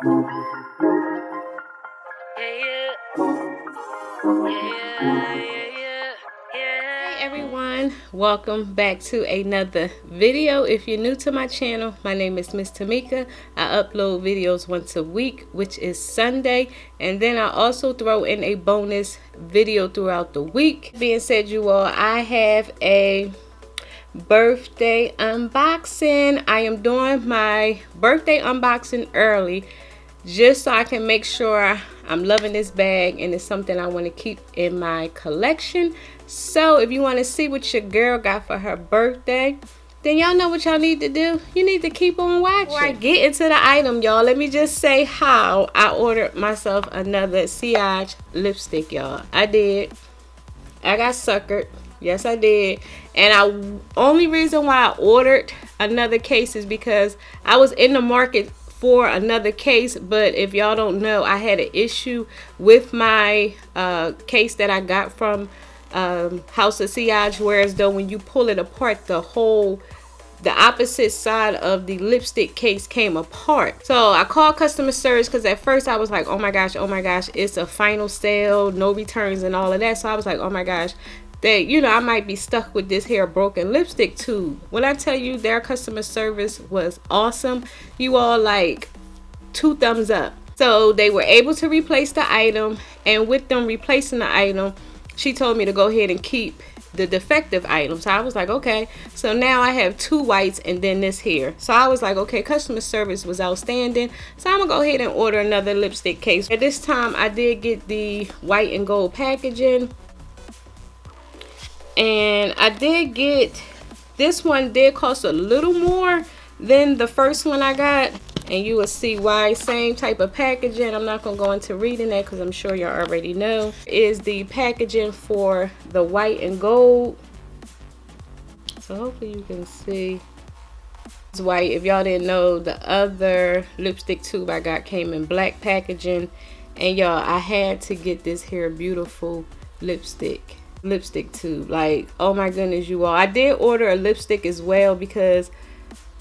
Hey everyone, welcome back to another video. If you're new to my channel, my name is Miss Tamika. I upload videos once a week, which is Sunday, and then I also throw in a bonus video throughout the week. Being said, you all, I have a birthday unboxing. I am doing my birthday unboxing early just so I can make sure I'm loving this bag and it's something I want to keep in my collection. So if you want to see what your girl got for her birthday, then y'all know what y'all need to do. You need to keep on watching. Before I get into the item, y'all, let me just say how I ordered myself another Siage lipstick, y'all. I did. I got suckered. Yes, I did. And only reason why I ordered another case is because I was in the market for another case, but if y'all don't know, I had an issue with my case that I got from House of Siage, whereas though when you pull it apart, the opposite side of the lipstick case came apart. So I called customer service because at first I was like, oh my gosh, it's a final sale, no returns and all of that. So I was like, oh my gosh, that, you know, I might be stuck with this here broken lipstick tube. When I tell you their customer service was awesome, you all, like 2 thumbs up. So they were able to replace the item, and with them replacing the item, she told me to go ahead and keep the defective item. So I was like, okay. So now I have 2 whites and then this here. So I was like, okay, customer service was outstanding. So I'm gonna go ahead and order another lipstick case. At this time, I did get the white and gold packaging. And I did get, this one did cost a little more than the first one I got, and you will see why. Same type of packaging. I'm not going to go into reading that because I'm sure you already know. Is the packaging for the white and gold. So hopefully you can see. It's white. If y'all didn't know, the other lipstick tube I got came in black packaging. And y'all, I had to get this here beautiful lipstick tube. Like, oh my goodness, you all. I did order a lipstick as well because,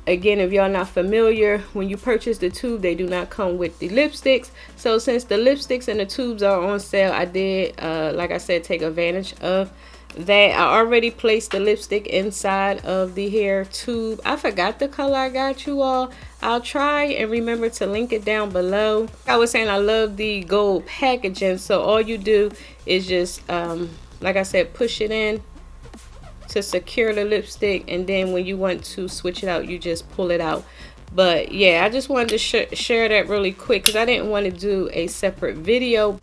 again, if y'all not familiar, when you purchase the tube, they do not come with the lipsticks. So since the lipsticks and the tubes are on sale, I did, like I said, take advantage of that. I already placed the lipstick inside of the hair tube. I forgot the color I got, you all. I'll try and remember to link it down below. I was saying I love the gold packaging. So all you do is just, like I said, push it in to secure the lipstick, and then when you want to switch it out, you just pull it out. But yeah, I just wanted to share that really quick because I didn't want to do a separate video.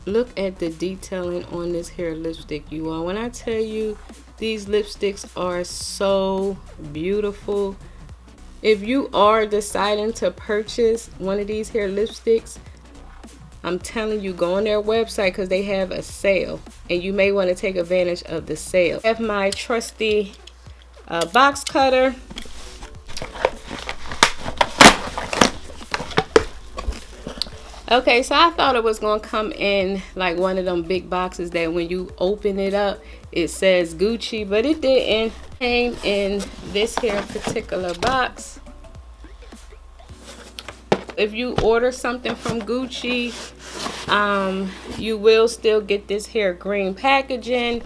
Look at the detailing on this hair lipstick, you all. When I tell you, these lipsticks are so beautiful. If you are deciding to purchase one of these hair lipsticks, I'm telling you, go on their website because they have a sale, and you may want to take advantage of the sale. I have my trusty box cutter. Okay, so I thought it was going to come in like one of them big boxes that when you open it up, it says Gucci, but it didn't. It came in this here particular box. If you order something from Gucci, you will still get this here green packaging.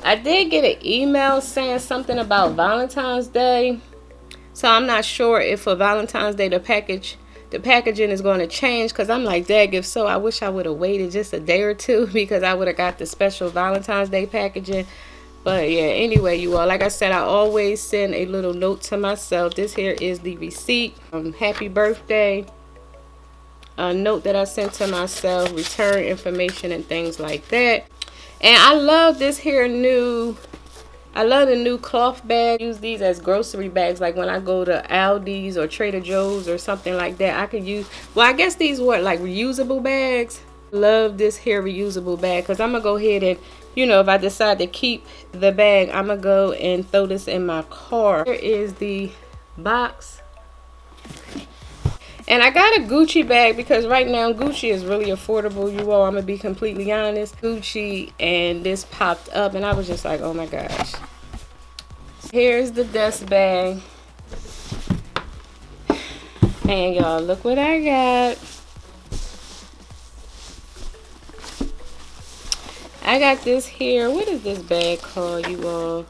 I did get an email saying something about Valentine's Day, so I'm not sure if for Valentine's Day the packaging is going to change, because I'm like, dag, if so, I wish I would have waited just a day or two because I would have got the special Valentine's Day packaging. But yeah, anyway, you all, like I said, I always send a little note to myself. This here is the receipt. Happy birthday. A note that I sent to myself, return information and things like that. And I love this here I love the new cloth bag. I use these as grocery bags, like when I go to Aldi's or Trader Joe's or something like that. I could use, well, I guess these were like reusable bags. Love this here reusable bag because I'm gonna go ahead and, you know, if I decide to keep the bag, I'm gonna go and throw this in my car. Here is the box. And I got a Gucci bag because right now Gucci is really affordable, you all. I'm going to be completely honest. Gucci, and this popped up and I was just like, oh my gosh. Here's the dust bag. And y'all, look what I got. I got this here. What is this bag called, you all?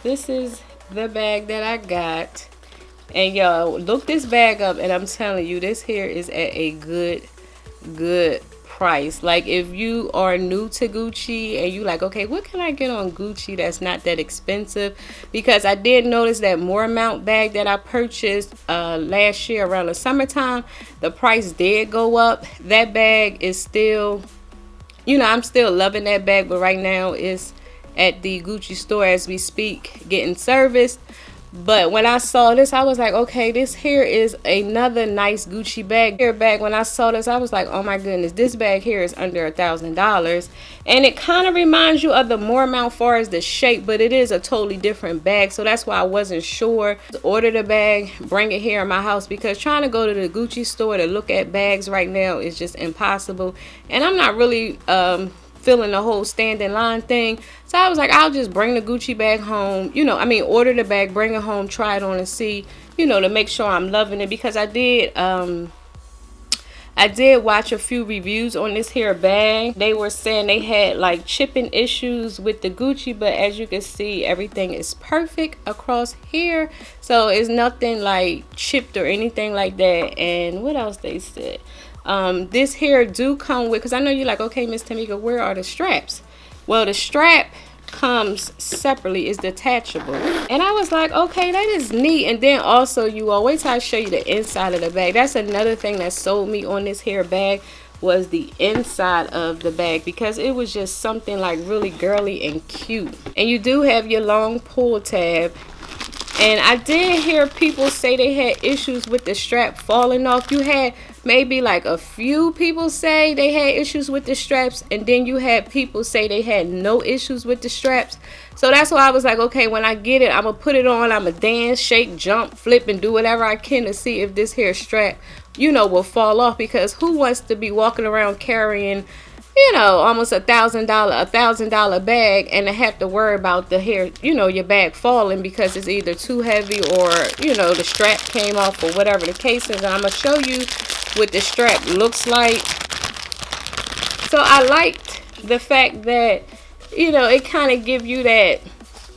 This is the bag that I got. And y'all, look this bag up, and I'm telling you, this here is at a good price. Like, if you are new to Gucci and you like, okay, what can I get on Gucci that's not that expensive? Because I did notice that more amount bag that I purchased last year around the summertime, the price did go up. That bag is still, you know, I'm still loving that bag, but right now it's at the Gucci store as we speak, getting serviced. But when I saw this, I was like, okay, this here is another nice Gucci bag. When I saw this, I was like, oh my goodness, this bag here is under $1,000. And it kind of reminds you of the more amount far as the shape, but it is a totally different bag. So that's why I wasn't sure. Order the bag, bring it here in my house, because trying to go to the Gucci store to look at bags right now is just impossible. And I'm not really feeling the whole stand in line thing. So I was like, I'll just bring the Gucci bag home, you know, I mean, order the bag, bring it home, try it on and see, you know, to make sure I'm loving it. Because I did watch a few reviews on this here bag. They were saying they had like chipping issues with the Gucci, but as you can see, everything is perfect across here. So it's nothing like chipped or anything like that. And what else they said? This here do come with, because I know you're like, okay, Miss Tamika, where are the straps? Well, the strap comes separately, is detachable. And I was like, okay, that is neat. And then also, you all, wait till I show you the inside of the bag. That's another thing that sold me on this hair bag, was the inside of the bag, because it was just something like really girly and cute. And you do have your long pull tab. And I did hear people say they had issues with the strap falling off. You had maybe like a few people say they had issues with the straps, and then you had people say they had no issues with the straps. So that's why I was like, okay, when I get it, I'm gonna put it on, I'm gonna dance, shake, jump, flip, and do whatever I can to see if this hair strap, you know, will fall off. Because who wants to be walking around carrying, you know, almost $1,000 bag and to have to worry about the hair, you know, your bag falling because it's either too heavy or, you know, the strap came off or whatever the case is. And I'm gonna show you what the strap looks like. So I liked the fact that, you know, it kind of give you that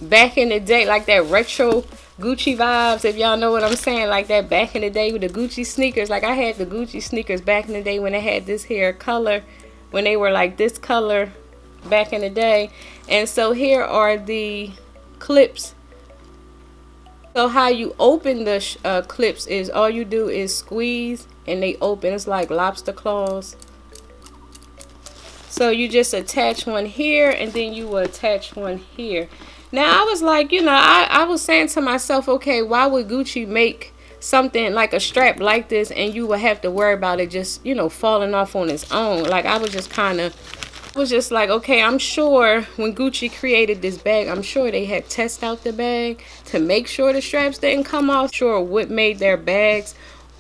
back in the day, like that retro Gucci vibes, if y'all know what I'm saying, like that back in the day with the Gucci sneakers. Like I had the Gucci sneakers back in the day when they had this hair color, when they were like this color back in the day. And so here are the clips. So how you open the clips is all you do is squeeze and they open. It's like lobster claws. So you just attach one here and then you will attach one here. Now I was like, you know, I was saying to myself, okay, why would Gucci make something like a strap like this and you would have to worry about it just, you know, falling off on its own? Like I was just kind of, was just like, okay, I'm sure when Gucci created this bag, I'm sure they had tested out the bag to make sure the straps didn't come off. Sure, what made their bags,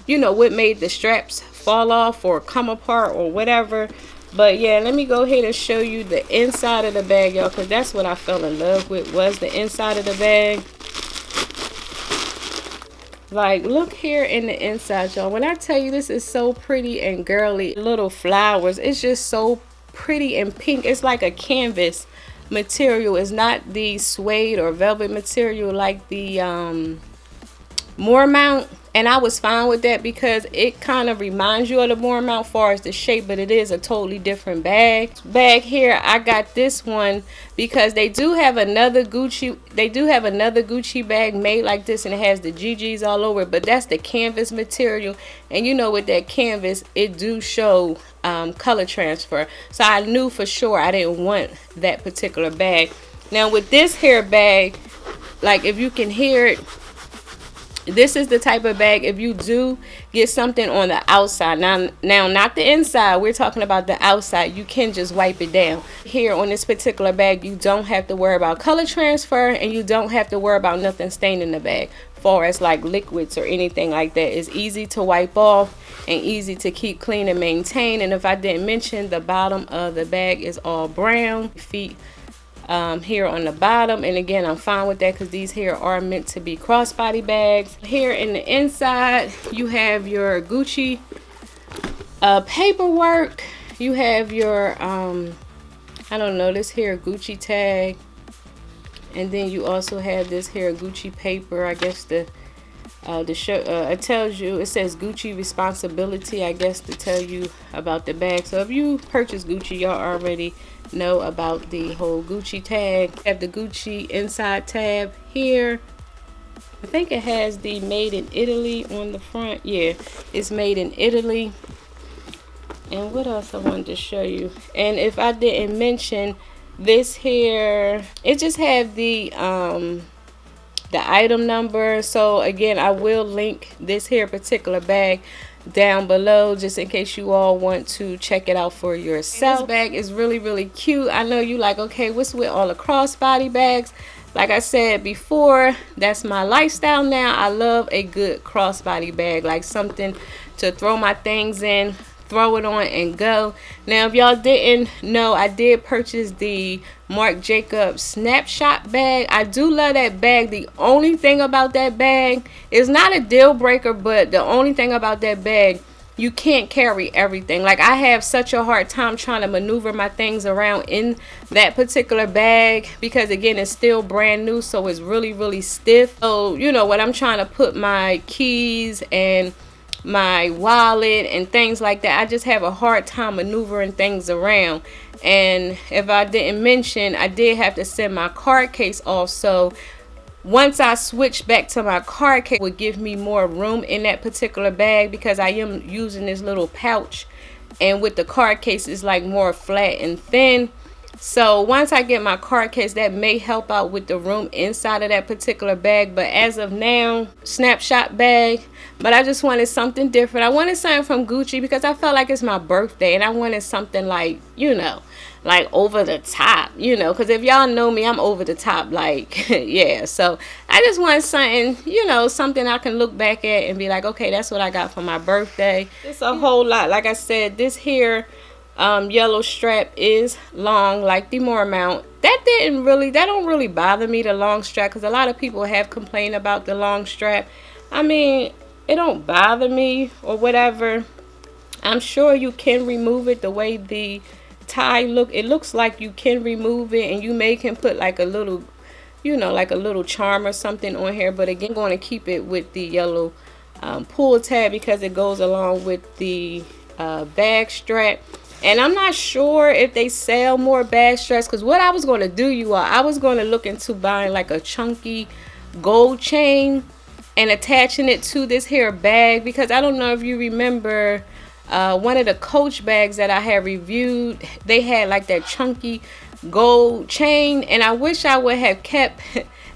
you know, what made the straps fall off or come apart or whatever. But yeah, let me go ahead and show you the inside of the bag, y'all, because that's what I fell in love with, was the inside of the bag. Like, look here in the inside, y'all. When I tell you this is so pretty and girly, little flowers, it's just so pretty and pink. It's like a canvas material. It's not the suede or velvet material like the More Mount. And I was fine with that because it kind of reminds you of the More Mount as far as the shape, but it is a totally different bag. Bag here, I got this one because they do have another Gucci. They do have another Gucci bag made like this, and it has the GGs all over it. But that's the canvas material, and you know, with that canvas, it do show color transfer. So I knew for sure I didn't want that particular bag. Now with this hair bag, like if you can hear it, this is the type of bag, if you do get something on the outside, now not the inside, we're talking about the outside, you can just wipe it down. Here on this particular bag, you don't have to worry about color transfer, and you don't have to worry about nothing staining the bag, far as like liquids or anything like that. It's easy to wipe off and easy to keep clean and maintain. And if I didn't mention, the bottom of the bag is all brown. Feet here on the bottom, and again I'm fine with that because these here are meant to be crossbody bags. Here in the inside you have your Gucci paperwork. You have your I don't know, this here Gucci tag, and then you also have this here Gucci paper. I guess the show it tells you, it says Gucci responsibility, I guess, to tell you about the bag. So if you purchase Gucci, y'all already know about the whole Gucci tag. You have the Gucci inside tab here. I think it has the made in Italy on the front. Yeah, it's made in Italy. And what else I wanted to show you, and if I didn't mention this here, it just have the item number. So again, I will link this here particular bag down below just in case you all want to check it out for yourself. This bag is really cute. I know you like, okay, what's with all the crossbody bags? Like I said before, that's my lifestyle now. I love a good crossbody bag, like something to throw my things in, throw it on and go. Now if y'all didn't know, I did purchase the Marc Jacobs snapshot bag. I do love that bag. The only thing about that bag is not a deal breaker, but the only thing about that bag, you can't carry everything. Like I have such a hard time trying to maneuver my things around in that particular bag because again, it's still brand new, so it's really stiff. So you know what, I'm trying to put my keys and my wallet and things like that, I just have a hard time maneuvering things around. And if I didn't mention, I did have to send my card case off, so once I switch back to my card case, it would give me more room in that particular bag because I am using this little pouch, and with the card case it's like more flat and thin. So once I get my card case, that may help out with the room inside of that particular bag. But as of now, snapshot bag. But I just wanted something different. I wanted something from Gucci because I felt like it's my birthday, and I wanted something like, you know, like over the top, you know, because if y'all know me, I'm over the top, like yeah. So I just want something, you know, something I can look back at and be like, okay, that's what I got for my birthday. It's a whole lot. Like I said, this here yellow strap is long like the Mormount. That don't really bother me, the long strap, because a lot of people have complained about the long strap. I mean, it don't bother me or whatever. I'm sure you can remove it the way the tie look. It looks like you can remove it, and you can put like a little, you know, like a little charm or something on here. But again, I'm going to keep it with the yellow pull tab because it goes along with the bag strap. And I'm not sure if they sell more bag straps, because what I was going to do, you all, I was going to look into buying like a chunky gold chain and attaching it to this here bag, because I don't know if you remember one of the Coach bags that I had reviewed, they had like that chunky gold chain, and I wish I would have kept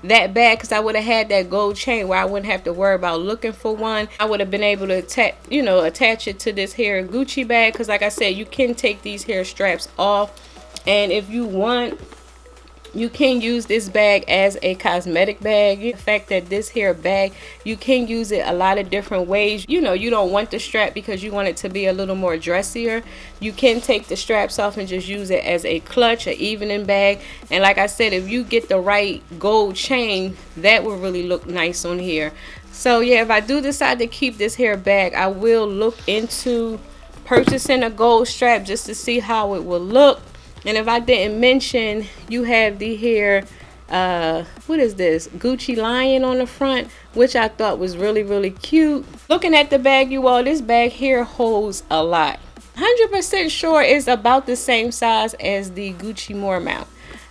that bag because I would have had that gold chain where I wouldn't have to worry about looking for one. I would have been able to attach it to this here Gucci bag, because like I said, you can take these hair straps off, and if you want, you can use this bag as a cosmetic bag. The fact that this here bag, you can use it a lot of different ways. You know, you don't want the strap because you want it to be a little more dressier. You can take the straps off and just use it as a clutch, an evening bag. And like I said, if you get the right gold chain, that will really look nice on here. So yeah, if I do decide to keep this hair bag, I will look into purchasing a gold strap just to see how it will look. And if I didn't mention, you have the here, what is this? Gucci lion on the front, which I thought was really cute. Looking at the bag, you all, this bag here holds a lot. 100% sure it's about the same size as the Gucci Mormount.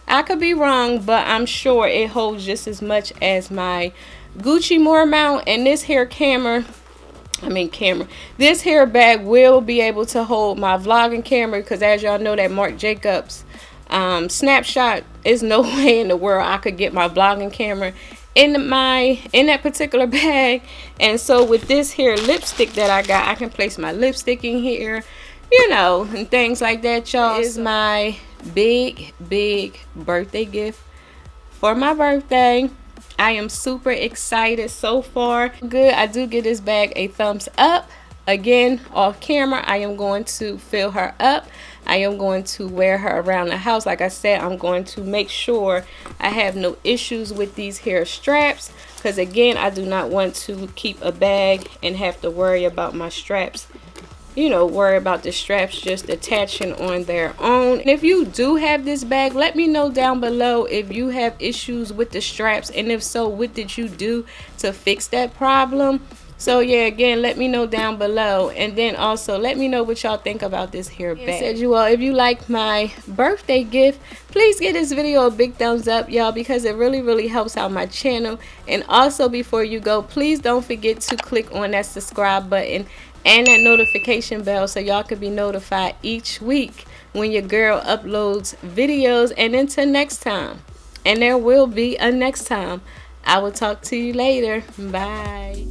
I could be wrong, but I'm sure it holds just as much as my Gucci Mormount. And this here this here bag will be able to hold my vlogging camera, because as y'all know, that Marc Jacobs snapshot, is no way in the world I could get my vlogging camera in that particular bag. And so with this here lipstick that I got, I can place my lipstick in here, you know, and things like that, y'all. This is my big birthday gift for my birthday. I am super excited so far. Good. I do give this bag a thumbs up. Again, off camera, I am going to fill her up. I am going to wear her around the house. Like I said, I'm going to make sure I have no issues with these hair straps, because again, I do not want to keep a bag and have to worry about my straps, you know, worry about the straps just attaching on their own. And if you do have this bag, let me know down below if you have issues with the straps, and if so, what did you do to fix that problem? So yeah, again, let me know down below, and then also let me know what y'all think about this hair bag. Said you all, if you like my birthday gift, please give this video a big thumbs up, y'all, because it really helps out my channel. And also, before you go, please don't forget to click on that subscribe button and that notification bell so y'all can be notified each week when your girl uploads videos. And until next time, and there will be a next time, I will talk to you later. Bye.